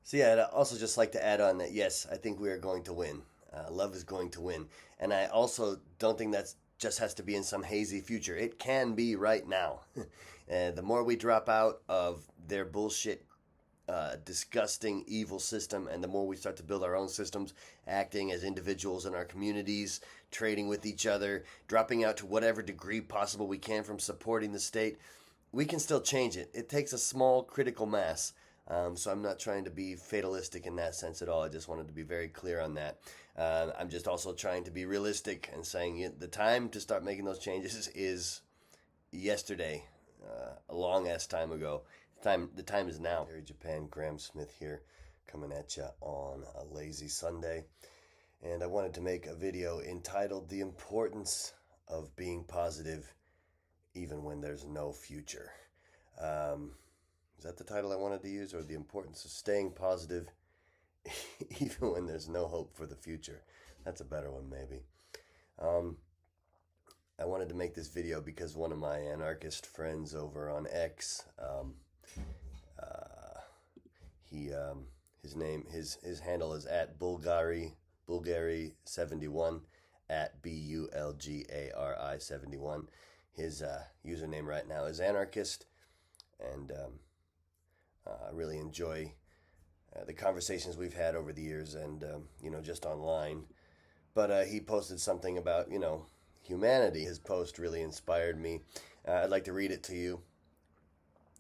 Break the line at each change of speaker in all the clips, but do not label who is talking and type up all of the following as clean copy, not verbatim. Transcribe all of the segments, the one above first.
So yeah, I'd also just like to add on that yes, I think we are going to win. Love is going to win, and I also don't think that's just has to be in some hazy future. It can be right now. And the more we drop out of their bullshit, disgusting, evil system, and the more we start to build our own systems, acting as individuals in our communities, trading with each other, dropping out to whatever degree possible we can from supporting the state, we can still change it. It takes a small critical mass. So I'm not trying to be fatalistic in that sense at all. I just wanted to be very clear on that. I'm just also trying to be realistic and saying the time to start making those changes is yesterday, a long ass time ago. The time is now. Terry Japan, Graham Smith here, coming at you on a lazy Sunday, and I wanted to make a video entitled "The Importance of Being Positive Even When There's No Future." Is that the title I wanted to use, or the importance of staying positive even when there's no hope for the future? That's a better one, maybe. Um, I wanted to make this video because one of my anarchist friends over on X, uh, he his handle is at Bulgari 71 at Bulgari 71. His username right now is anarchist, and I really enjoy the conversations we've had over the years, and just online. But he posted something about humanity. His post really inspired me. I'd like to read it to you.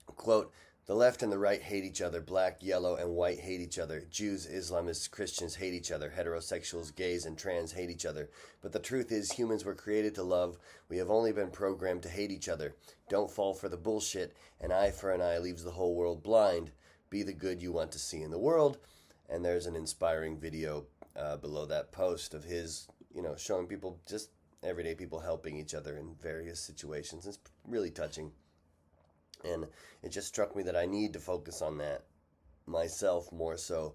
Quote, "The left and the right hate each other. Black, yellow, and white hate each other. Jews, Islamists, Christians hate each other. Heterosexuals, gays, and trans hate each other. But the truth is, humans were created to love. We have only been programmed to hate each other. Don't fall for the bullshit. An eye for an eye leaves the whole world blind. Be the good you want to see in the world." And there's an inspiring video below that post of his, showing people, just everyday people, helping each other in various situations. It's really touching. And it just struck me that I need to focus on that myself more so,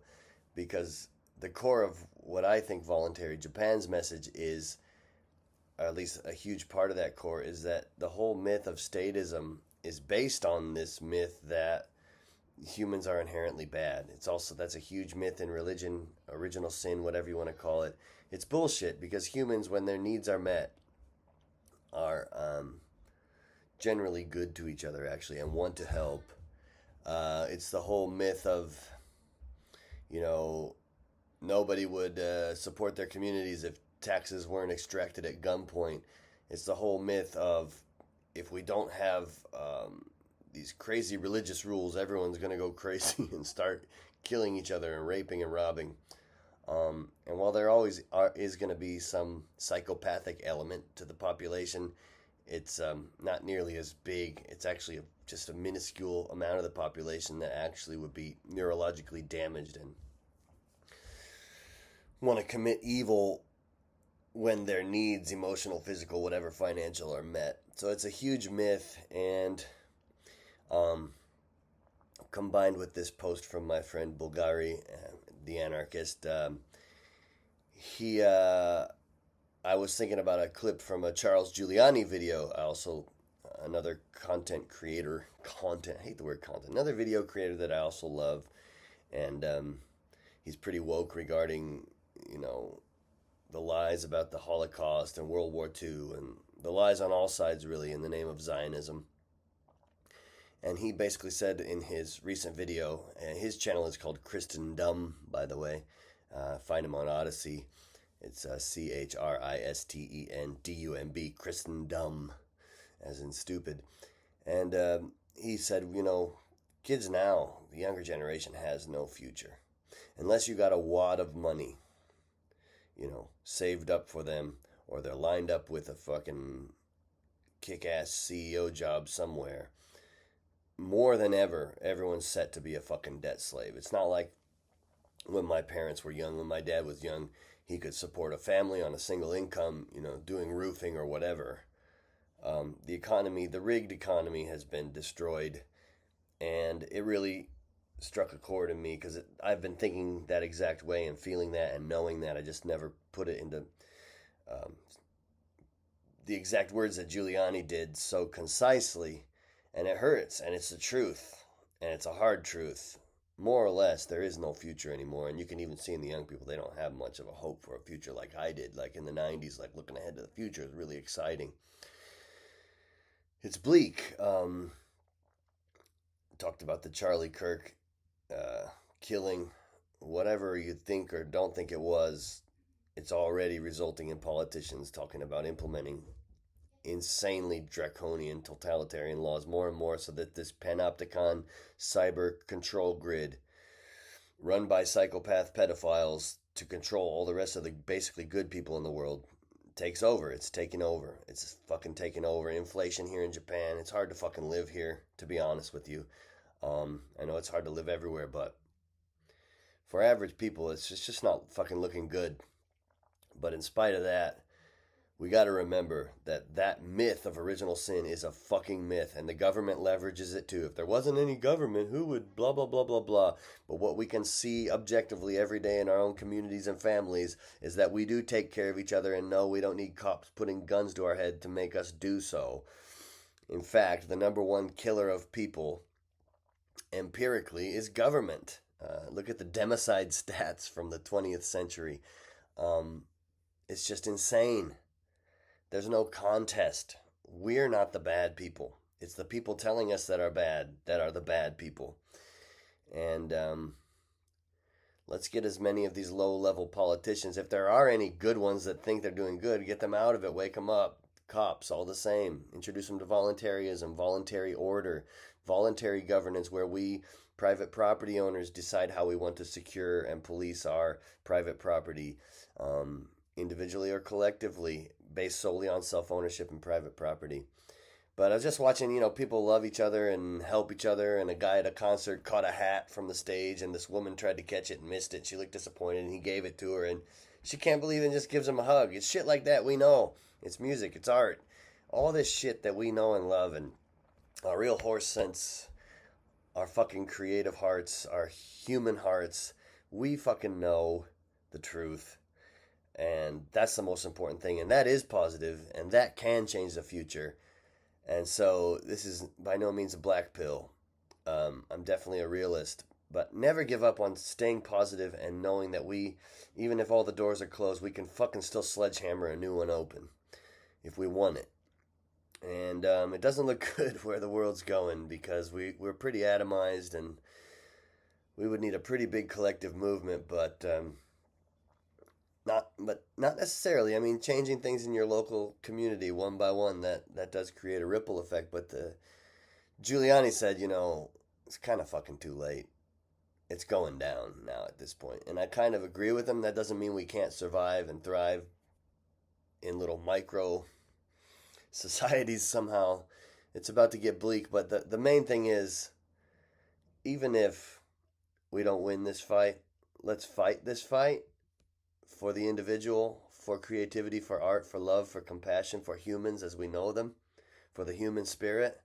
because the core of what I think Voluntary Japan's message is, or at least a huge part of that core, is that the whole myth of statism is based on this myth that humans are inherently bad. That's a huge myth in religion, original sin, whatever you want to call it. It's bullshit, because humans, when their needs are met, are generally good to each other, actually, and want to help. It's the whole myth of, nobody would support their communities if taxes weren't extracted at gunpoint. It's the whole myth of, if we don't have these crazy religious rules, everyone's going to go crazy and start killing each other and raping and robbing. And while there always is going to be some psychopathic element to the population, it's not nearly as big. It's actually just a minuscule amount of the population that actually would be neurologically damaged and want to commit evil when their needs, emotional, physical, whatever, financial, are met. So it's a huge myth, and combined with this post from my friend Bulgari, the anarchist, I was thinking about a clip from a Charles Giuliani video. Another content creator, I hate the word content, another video creator that I also love, and he's pretty woke regarding, the lies about the Holocaust and World War II, and the lies on all sides, really, in the name of Zionism. And he basically said in his recent video, and his channel is called Christendom, by the way. Find him on Odyssey. It's Christendum, Christendom, as in stupid. And he said, kids now, the younger generation, has no future. Unless you got a wad of money, saved up for them, or they're lined up with a fucking kick-ass CEO job somewhere. More than ever, everyone's set to be a fucking debt slave. It's not like when my parents were young, when my dad was young, he could support a family on a single income, doing roofing or whatever. The economy, the rigged economy, has been destroyed, and it really struck a chord in me, because I've been thinking that exact way and feeling that and knowing that. I just never put it into the exact words that Giuliani did so concisely, and it hurts, and it's the truth, and it's a hard truth, more or less, there is no future anymore. And you can even see in the young people, they don't have much of a hope for a future like I did. Like in the 90s, like looking ahead to the future is really exciting. It's bleak. Talked about the Charlie Kirk killing. Whatever you think or don't think it was, it's already resulting in politicians talking about implementing insanely draconian totalitarian laws more and more, so that this panopticon cyber control grid run by psychopath pedophiles to control all the rest of the basically good people in the world takes over. It's taking over. It's fucking taking over. Inflation here in Japan. It's hard to fucking live here, to be honest with you. I know it's hard to live everywhere, but for average people, it's just not fucking looking good. But in spite of that, we got to remember that that myth of original sin is a fucking myth, and the government leverages it too. If there wasn't any government, who would blah, blah, blah, blah, blah. But what we can see objectively every day in our own communities and families is that we do take care of each other, and no, we don't need cops putting guns to our head to make us do so. In fact, the number one killer of people, empirically, is government. Look at the democide stats from the 20th century. It's just insane. There's no contest. We're not the bad people. It's the people telling us that are bad that are the bad people. And let's get as many of these low-level politicians, if there are any good ones that think they're doing good, get them out of it, wake them up. Cops, all the same. Introduce them to voluntarism, voluntary order, voluntary governance, where we, private property owners, decide how we want to secure and police our private property, individually or collectively, based solely on self-ownership and private property. But I was just watching, people love each other and help each other, and a guy at a concert caught a hat from the stage, and this woman tried to catch it and missed it. She looked disappointed, and he gave it to her, and she can't believe it and just gives him a hug. It's shit like that we know. It's music, it's art. All this shit that we know and love, and our real horse sense, our fucking creative hearts, our human hearts, we fucking know the truth. And that's the most important thing. And that is positive. And that can change the future. And so this is by no means a black pill. I'm definitely a realist. But never give up on staying positive and knowing that we, even if all the doors are closed, we can fucking still sledgehammer a new one open if we want it. And it doesn't look good where the world's going, because we're pretty atomized, and we would need a pretty big collective movement, but not necessarily. I mean, changing things in your local community one by one, that does create a ripple effect. But Giuliani said, it's kind of fucking too late. It's going down now at this point. And I kind of agree with him. That doesn't mean we can't survive and thrive in little micro societies somehow. It's about to get bleak. But the main thing is, even if we don't win this fight, let's fight this fight for the individual, for creativity, for art, for love, for compassion, for humans as we know them, for the human spirit.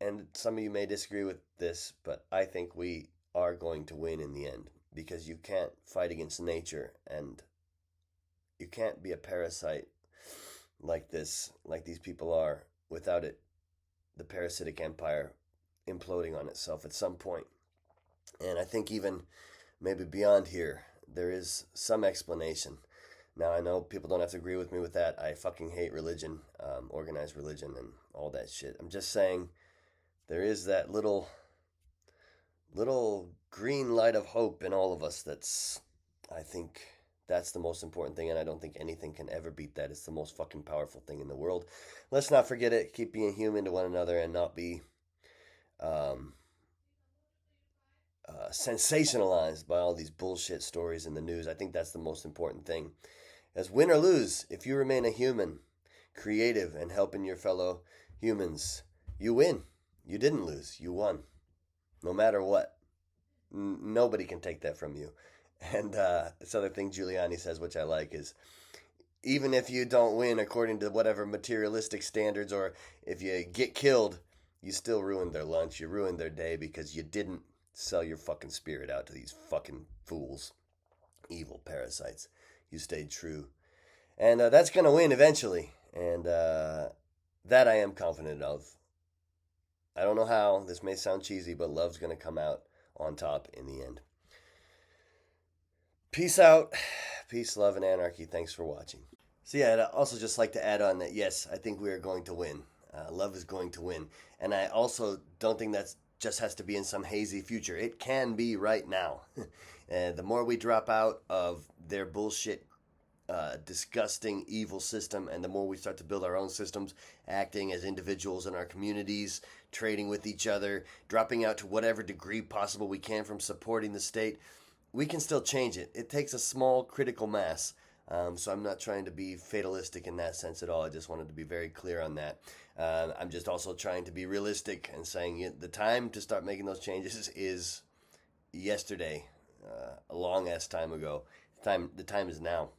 And some of you may disagree with this, but I think we are going to win in the end, because you can't fight against nature, and you can't be a parasite like these people are, without the parasitic empire imploding on itself at some point. And I think even maybe beyond here, there is some explanation. Now, I know people don't have to agree with me with that. I fucking hate religion, organized religion, and all that shit. I'm just saying there is that little green light of hope in all of us. I think that's the most important thing, and I don't think anything can ever beat that. It's the most fucking powerful thing in the world. Let's not forget it. Keep being human to one another, and not be sensationalized by all these bullshit stories in the news. I think that's the most important thing. As win or lose, if you remain a human, creative, and helping your fellow humans, you win. You didn't lose. You won. No matter what. Nobody can take that from you. And this other thing Giuliani says, which I like, is even if you don't win according to whatever materialistic standards, or if you get killed, you still ruined their lunch. You ruined their day, because you didn't sell your fucking spirit out to these fucking fools. Evil parasites. You stayed true. And that's going to win eventually. And that I am confident of. I don't know how. This may sound cheesy, but love's going to come out on top in the end. Peace out. Peace, love, and anarchy. Thanks for watching. So yeah, I'd also just like to add on that, yes, I think we are going to win. Love is going to win. And I also don't think that just has to be in some hazy future. It can be right now. And the more we drop out of their bullshit, disgusting, evil system, and the more we start to build our own systems, acting as individuals in our communities, trading with each other, dropping out to whatever degree possible we can from supporting the state, we can still change it. It takes a small critical mass. So I'm not trying to be fatalistic in that sense at all. I just wanted to be very clear on that. I'm just also trying to be realistic and saying the time to start making those changes is yesterday, a long ass time ago. The time is now.